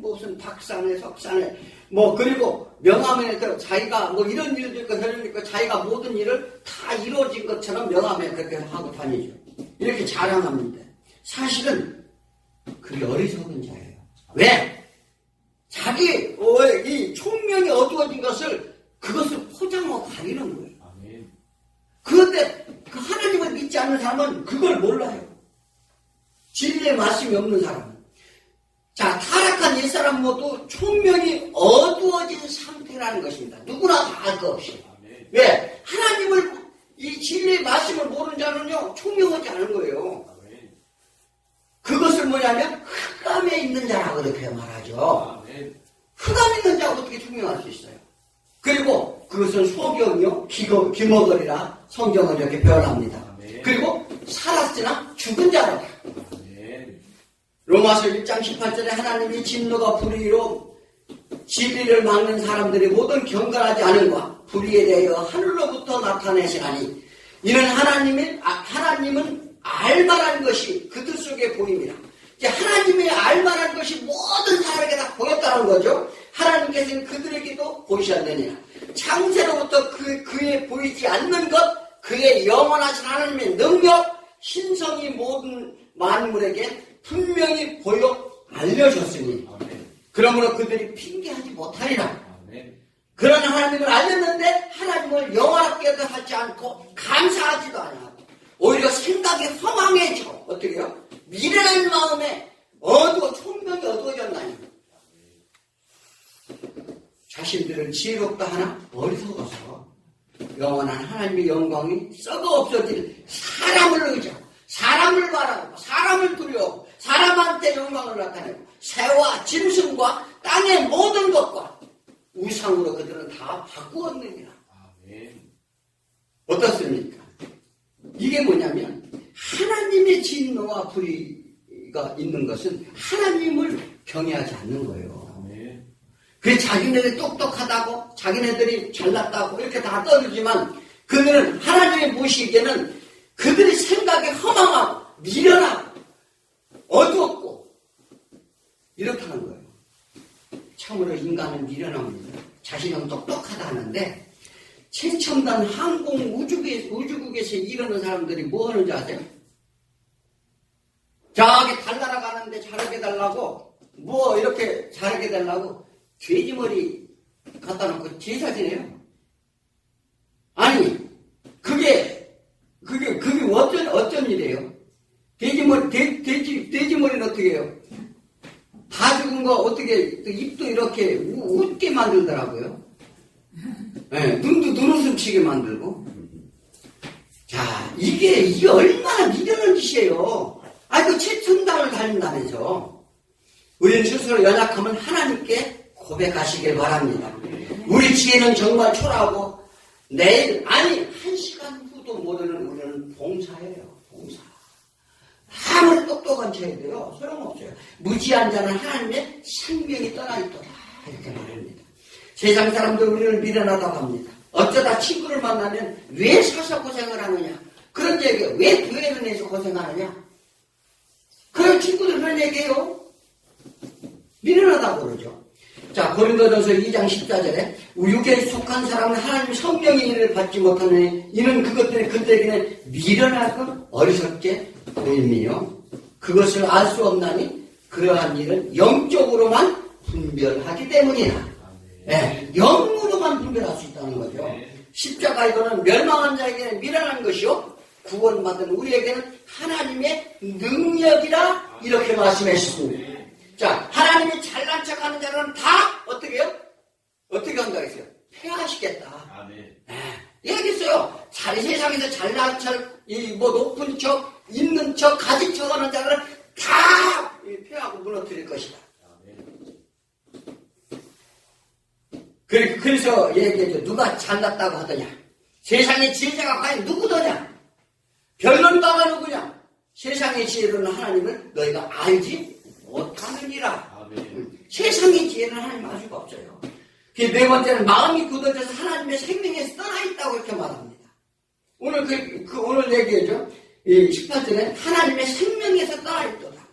Speaker 1: 무슨 박사네 석사네 그리고 명함에 자기가 이런 일도 있고 저런 일도 있고 자기가 모든 일을 다 이루어진 것처럼 명함에 그렇게 하고 다니죠. 이렇게 자랑합니다. 사실은 그게 어리석은 자예요. 왜? 자기 이 총명이 어두워진 그것을 포장하고 가리는 거예요. 그런데 그 하나님을 믿지 않는 사람은 그걸 몰라요. 진리의 말씀이 없는 사람은. 자, 타락한 옛사람 모두 총명이 어두워진 상태라는 것입니다. 누구나 다 알 것 없이. 왜? 하나님을 이 진리의 말씀을 모르는 자는요 총명하지 않은 거예요. 그것을 뭐냐면 흑암에 있는 자라고 그렇게 말하죠. 흑암에 있는 자가 어떻게 총명할 수 있어요? 그리고 그것은 소경이요 기머거리라 성경은 이렇게 표현합니다. 그리고 살았으나 죽은 자라고. 로마서 1장 18절에 하나님이 진노가 불의로 진리를 막는 사람들의 모든 경건하지 않음과 불의에 대하여 하늘로부터 나타내시나니 이는 하나님은 알만한 것이 그들 속에 보입니다. 이제 하나님의 알만한 것이 모든 사람에게 다 보였다는 거죠. 하나님께서는 그들에게도 보이셨느니라. 창세로부터 그의 보이지 않는 것, 그의 영원하신 하나님의 능력, 신성이 모든 만물에게 분명히 보여 알려줬으니 그러므로 그들이 핑계하지 못하리라.
Speaker 2: 아멘.
Speaker 1: 그런 하나님을 알렸는데 하나님을 영화롭게 하지 않고 감사하지도 않고 오히려 생각이 허망해지고 어떻게 해요? 미련한 마음에 총명이 어두워졌나니 자신들은 지혜롭다 하나 어리석어서 영원한 하나님의 영광이 썩어 없어질 사람을 의지하고 사람을 바라고 사람을 두려워하고 사람한테 영광을 나타내고 새와 짐승과 땅의 모든 것과 우상으로 그들은 다 바꾸었느니라.
Speaker 2: 아멘.
Speaker 1: 어떻습니까? 이게 뭐냐면 하나님의 진노와 불의가 있는 것은 하나님을 경외하지 않는 거예요.
Speaker 2: 아멘.
Speaker 1: 그 자기네들이 똑똑하다고 자기네들이 잘났다고 이렇게 다 떠들지만 그들은 하나님의 보시기에는 그들의 생각이 허망하고 미련하고 어두웠고 이렇다는 거예요. 참으로 인간은 미련합니다. 자신은 똑똑하다 하는데 최첨단 항공 우주국에서 일하는 사람들이 뭐 하는지 아세요? 저기 달나라 가는데 잘하게 달라고 뭐 이렇게 잘하게 달라고 돼지머리 갖다 놓고 제사 지내요. 아니 그게 어쩐 일이에요? 돼지머리는 어떻게 해요? 다 죽은 거 어떻게 입도 이렇게 웃게 만들더라고요. 네, 눈도 눈웃음 치게 만들고. 자, 이게 얼마나 미련한 짓이에요. 그 최첨단을 달린다면서. 우리는 스스로 연약하면 하나님께 고백하시길 바랍니다. 우리 지혜는 정말 초라하고 내일 아니 1시간 후도 모르는 우리는 봉사예요. 봉사. 아무리 똑똑한 자에도요 소용없어요. 무지한 자는 하나님의 생명이 떠나 있도다 이렇게 말합니다. 세상 사람들 우리를 미련하다고 합니다. 어쩌다 친구를 만나면 왜 사서 고생을 하느냐 그런 얘기예요. 왜 교회를 내서 고생하느냐 그런 친구들 그런 얘기예요. 미련하다고 그러죠. 자, 고린도전서 2장 14절에 육에 속한 사람은 하나님 성령의 일을 받지 못하느니 이는 그것들이 그들에게는 미련하고 어리석게 보임이요 그것을 알 수 없나니 그러한 일은 영적으로만 분별하기 때문이라. 네, 영으로만 분별할 수 있다는 거죠. 십자가 이거는 멸망한 자에게는 미련한 것이요 구원받은 우리에게는 하나님의 능력이라 이렇게 말씀하셨습니다. 자, 하나님이 잘난 척하는 자들은 다 어떻게 해요? 어떻게 한다 했어요? 폐하시겠다.
Speaker 2: 아멘.
Speaker 1: 얘기했어요. 세상에서 잘난 척, 높은 척, 있는 척, 가진 척 하는 자들은 다 폐하고 무너뜨릴 것이다. 그래서 얘기했죠. 누가 잘났다고 하더냐? 세상의 지혜자가 과연 누구더냐? 변론가가 누구냐? 세상의 지혜로는 하나님을 너희가 알지 못하느니라.
Speaker 2: 아멘.
Speaker 1: 세상의 지혜는 하나님 알 수가 없어요. 네 번째는 마음이 굳어져서 하나님의 생명에서 떠나 있다고 이렇게 말합니다. 오늘 오늘 얘기해죠. 18절에 하나님의 생명에서 떠나 있도다.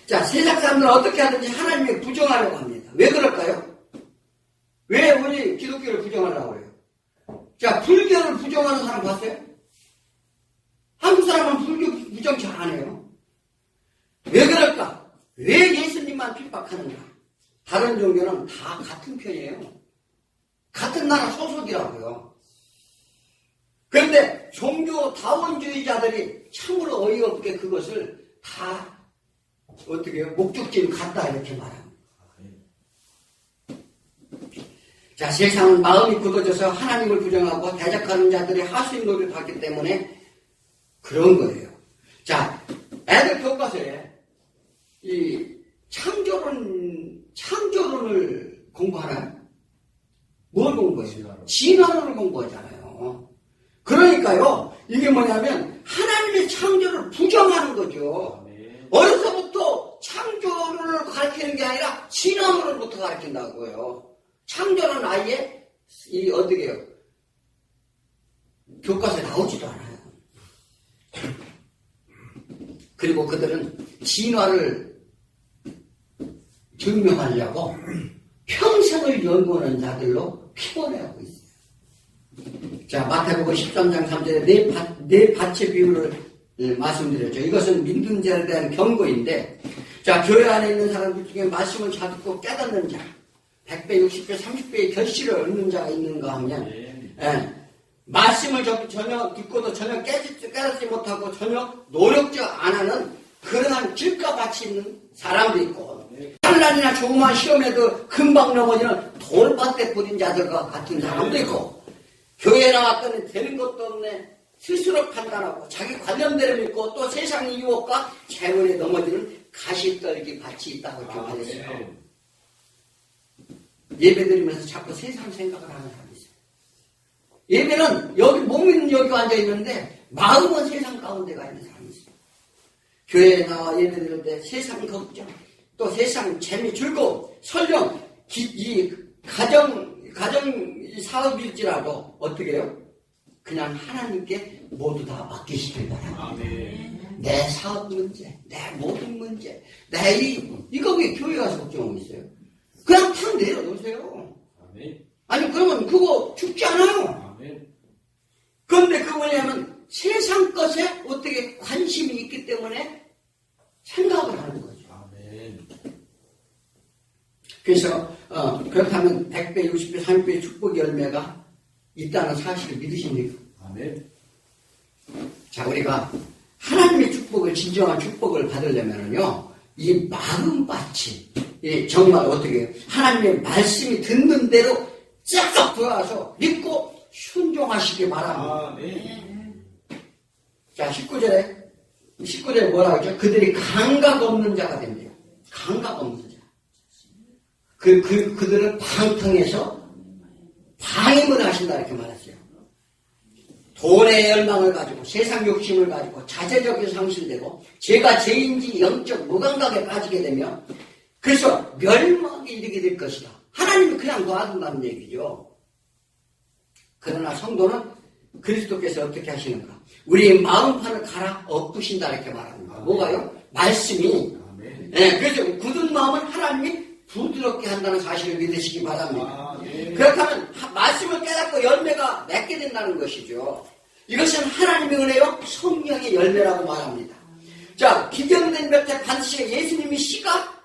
Speaker 1: 자, 세상 사람들은 어떻게 하든지 하나님을 부정하려고 합니다. 왜 그럴까요? 왜 우리 기독교를 부정하려고 해요? 자, 불교를 부정하는 사람 봤어요? 한국 사람은 불교 부정 잘 안 해요. 왜 그럴까? 왜 예수님만 핍박하는가? 다른 종교는 다 같은 편이에요. 같은 나라 소속이라고요. 그런데 종교 다원주의자들이 참으로 어이없게 그것을 다 어떻게 해요? 목적지를 갖다 이렇게 말합니다. 자, 세상은 마음이 굳어져서 하나님을 부정하고 대적하는 자들이 하수인 노릇을 받기 때문에 그런 거예요. 자, 애들 교과서에 이 창조론을 공부하나요? 뭘 공부해요? 진화론을 공부하잖아요. 그러니까요, 이게 뭐냐면 하나님의 창조를 부정하는 거죠. 어려서부터 창조론을 가르치는 게 아니라 진화론부터 가르친다고요. 창조는 아예 어떻게 해요? 교과서에 나오지도 않아요. 그리고 그들은 진화를 증명하려고 평생을 연구하는 자들로 피곤해하고 있어요. 자, 마태복음 13장 3절에 네 밭의 비유를 말씀드렸죠. 이것은 믿는 자에 대한 경고인데, 자, 교회 안에 있는 사람들 중에 말씀을 잘 듣고 깨닫는 자, 100배, 60배, 30배의 결실을 얻는 자가 있는가 하면, 예, 말씀을 전혀 듣고도 전혀 깨닫지 못하고 전혀 노력지 안 하는 그러한 질가같이 있는 사람도 있고, 환난이나 조그마한 시험에도 금방 넘어지는 돌밭에 뿌린 자들과 같은 사람도 있고, 교회에 나왔더니 되는 것도 없네, 스스로 판단하고 자기 관련대로 믿고 또 세상의 유혹과 재물에 넘어지는 가시떨기 밭이 있다고 이렇게 말했어요. 예배드리면서 자꾸 세상 생각을 하는 사람이 있어요. 예배는 여기 몸은 여기 앉아있는데 마음은 세상 가운데가 있는 사람이 있어요. 교회에 나와 예배드릴 때 세상 걱정, 또 세상 재미, 즐거움, 설령 이 가정 사업일지라도 어떻게 해요? 그냥 하나님께 모두 다 맡기시길 바랍니다. 내 사업 문제, 내 모든 문제, 내 이거 왜 교회 가서 걱정하고 있어요? 그냥 탁 내려놓으세요. 아니 그러면 그거 죽지 않아요. 그런데 그거 뭐냐면 세상 것에 어떻게 관심이 있기 때문에 생각을 하는 거죠. 그래서 그렇다면 100배, 60배, 30배의 축복 열매가 있다는 사실을 믿으십니까? 자, 우리가 하나님의 축복을, 진정한 축복을 받으려면요, 이 마음밭이 정말 어떻게 하나님의 말씀이 듣는 대로 쫙 들어와서 믿고 순종하시기 바랍니다. 자, 19절에 뭐라 하죠? 그들이 감각 없는 자가 됩니다. 감각 없는 자. 그들은 방탕해서 방임을 하신다 이렇게 말했어요. 돈의 열망을 가지고 세상 욕심을 가지고 자제적인 상실되고 제가 죄인지 영적 무감각에 빠지게 되면 그래서 멸망에 이르게 될 것이다. 하나님이 그냥 놔둔다는 얘기죠. 그러나 성도는 그리스도께서 어떻게 하시는가? 우리의 마음판을 갈아 엎으신다 이렇게 말합니다. 뭐가요? 말씀이. 네, 그래서 굳은 마음은 하나님이 부드럽게 한다는 사실을 믿으시기 바랍니다. 그렇다면 말씀을 깨닫고 열매가 맺게 된다는 것이죠. 이것은 하나님의 은혜요 성령의 열매라고 말합니다. 자, 기경된 볕에 반드시 예수님의 씨가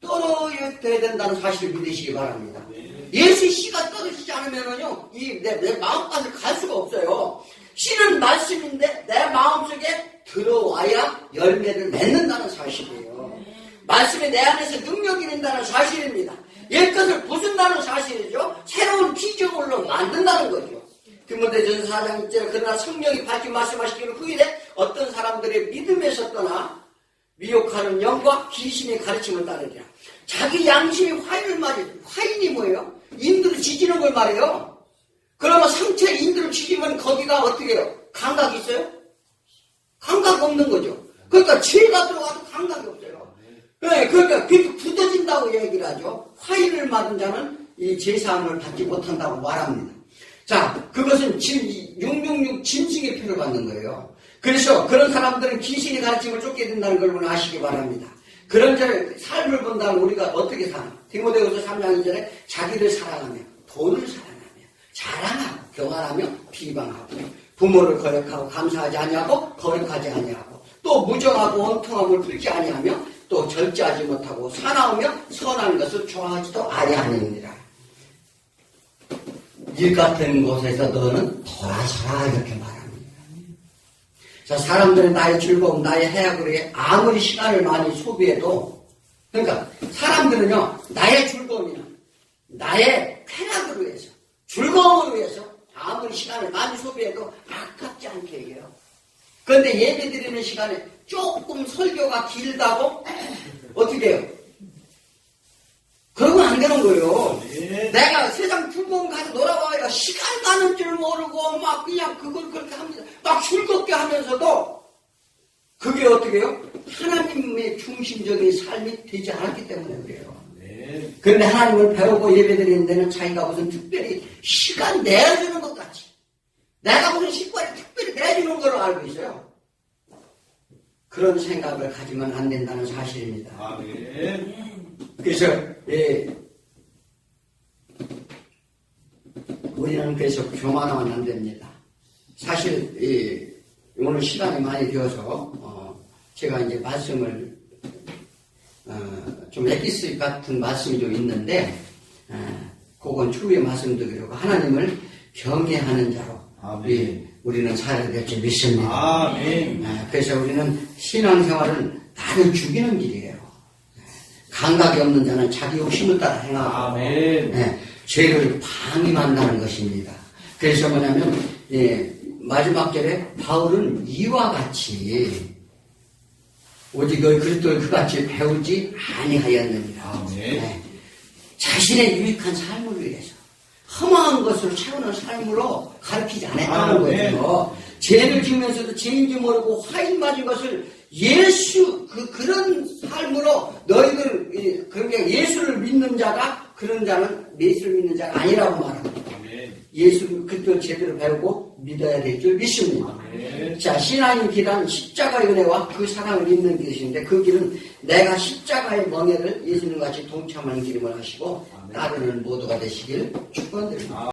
Speaker 1: 떨어져야 된다는 사실을 믿으시기 바랍니다. 예수의 씨가 떨어지지 않으면요 내 마음까지 갈 수가 없어요. 씨는 말씀인데 내 마음속에 들어와야 열매를 맺는다는 사실이에요. 말씀이 내 안에서 능력이 된다는 사실입니다. 옛것을 부순다는 사실이죠. 새로운 피조물로 만든다는 거죠. 디모데전서 4장 1절 그러나 성령이 밝히 말씀하시기를 후일에 어떤 사람들의 믿음에서 떠나 미혹하는 영과 귀신의 가르침을 따르리라. 자기 양심이 화인을 말해요. 화인이 뭐예요? 인두를 지지는 걸 말해요. 그러면 상처에 인두를 지지면 거기가 어떻게 해요? 감각이 있어요? 감각 없는 거죠. 그러니까 죄가 들어가도 감각이 없어요. 네, 그러니까 그렇게 굳어진다고 얘기를 하죠. 화인을 맞은 자는 이 제사함을 받지 못한다고 말합니다. 자, 그것은 666 짐승의 표를 받는 거예요. 그래서 그런 사람들은 귀신의 가르침을 쫓게 된다는 걸 오늘 아시기 바랍니다. 그런 자의 삶을 본다면 우리가 어떻게 사나? 디모데후서 3장 2절에 자기를 사랑하며 돈을 사랑하며 자랑하고 교만하며 비방하고 부모를 거역하고 감사하지 아니하고 거룩하지 아니하고 또 무정하고 원통함을 풀지 아니하며 또 절제하지 못하고 사나우며 선한 것을 좋아하지도 아니하느니라. 일 같은 곳에서 너는 돌아서라 이렇게 말합니다. 자, 사람들은 나의 즐거움, 나의 해악으로 아무리 시간을 많이 소비해도 그러니까 사람들은요 나의 즐거움이나 나의 쾌락을 위해서 즐거움을 위해서 아무리 시간을 많이 소비해도 아깝지 않게 얘기해요. 그런데 예배 드리는 시간에 조금 설교가 길다고 어떻게 해요? 그러면 안 되는 거예요. 내가 세상 즐거움 가서 놀아봐야 시간 가는 줄 모르고 막 그냥 그걸 그렇게 합니다. 막 즐겁게 하면서도 그게 어떻게 해요? 하나님의 중심적인 삶이 되지 않았기 때문에 그래요. 그런데 하나님을 배우고 예배드리는 데는 자기가 무슨 특별히 시간 내주는 것 같이 내가 무슨 식권을 특별히 내주는 걸로 알고 있어요. 그런 생각을 가지면 안 된다는 사실입니다. 그래서 우리는 그래서 교만하면 안 됩니다. 사실 오늘 시간이 많이 되어서 제가 이제 말씀을 좀 에피스 같은 말씀이 좀 있는데, 그건 추후에 말씀드리려고 하나님을 경외하는 자로 우리는 살아야 될 줄 믿습니다.
Speaker 2: 아멘.
Speaker 1: 그래서 우리는 신앙생활은 나를 죽이는 길이에요. 감각이 없는 자는 자기 욕심을 따라 행하고
Speaker 2: 아멘.
Speaker 1: 죄를 방임한다는 것입니다. 그래서 뭐냐면 마지막 절에 바울은 이와 같이 오직 너희 그리스도를 그같이 배우지 아니하였느니라.
Speaker 2: 아멘.
Speaker 1: 자신의 유익한 삶을 위해서 험한 것을 채우는 삶으로 가르치지 않았다는 거예요. 죄를 지으면서도 죄인지 모르고 화인 맞은 것을 예수 그런 삶으로 너희들 그러니까 예수를 믿는 자가 그런 자는 예수를 믿는 자가 아니라고 말합니다. 예수를 그때 제대로 배우고 믿어야 될 줄 믿습니다. 자, 신앙의 길은 십자가의 은혜와 그 사랑을 믿는 것인데 그 길은 내가 십자가의 멍에를 예수님과 같이 동참하는 길임을 하시고 따르는 모두가 되시길 축원드립니다.